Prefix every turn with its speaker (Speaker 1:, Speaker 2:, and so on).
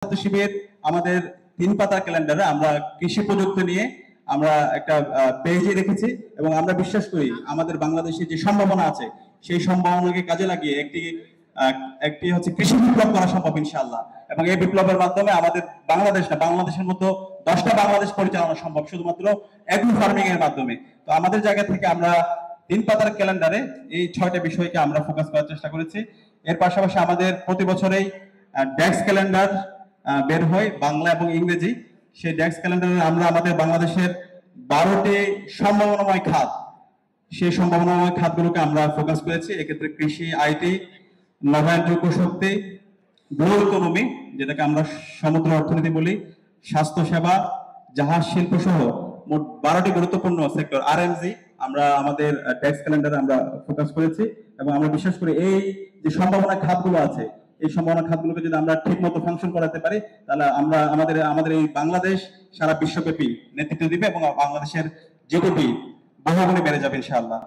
Speaker 1: ছাত্র শিবির আমাদের 3 পাতার ক্যালেন্ডারে আমরা কৃষি প্রযুক্তি নিয়ে আমরা একটা পেজে রেখেছি এবং আমরা বিশ্বাস করি আমাদের বাংলাদেশে যে সম্ভাবনা আছে সেই সম্ভাবনাকে কাজে লাগিয়ে একটি হচ্ছে কৃষি বিপ্লব করা সম্ভব ইনশাআল্লাহ। এবং এই বিপ্লবের মাধ্যমে আমাদের বাংলাদেশের মতো 10টা বাংলাদেশ পরিচালনা সম্ভব শুধুমাত্র এগ্রো ফার্মিং এর মাধ্যমে। তো আমাদের জায়গা থেকে আমরা 3 পাতার ক্যালেন্ডারে এই 6টা বিষয়কে আমরা ফোকাস করার চেষ্টা করেছি। এর পাশাপাশি আমাদের প্রতি বছরেই ডেক্স ক্যালেন্ডার বের হয় বাংলা এবং ইংরেজি। সেই ডেক্স ক্যালেন্ডারে আমরা আমাদের বাংলাদেশের 12টি সম্ভাবনাময় খাত, সেই সম্ভাবনাময় খাতগুলোকে আমরা ফোকাস করেছি। এক্ষেত্রে কৃষি, আইটি, নবায়নযোগ্য শক্তি, ব্লু ইকোনমি যেটাকে আমরা সমুদ্র অর্থনীতি বলি, স্বাস্থ্য সেবা, জাহাজ শিল্প সহ মোট 12টি গুরুত্বপূর্ণ সেক্টর আরএমজি আমরা আমাদের ডেক্স ক্যালেন্ডারে আমরা ফোকাস করেছি। এবং আমরা বিশ্বাস করি এই যে সম্ভাবনা খাতগুলো আছে এই সম্ভাবনা খাতগুলোকে যদি আমরা ঠিক মতো ফাংশন করাতে পারি তাহলে আমরা আমাদের এই বাংলাদেশ সারা বিশ্বব্যাপী নেতৃত্ব দিবে এবং বাংলাদেশের জিডিপি বহুগুণে বেড়ে যাবে ইনশাআল্লাহ।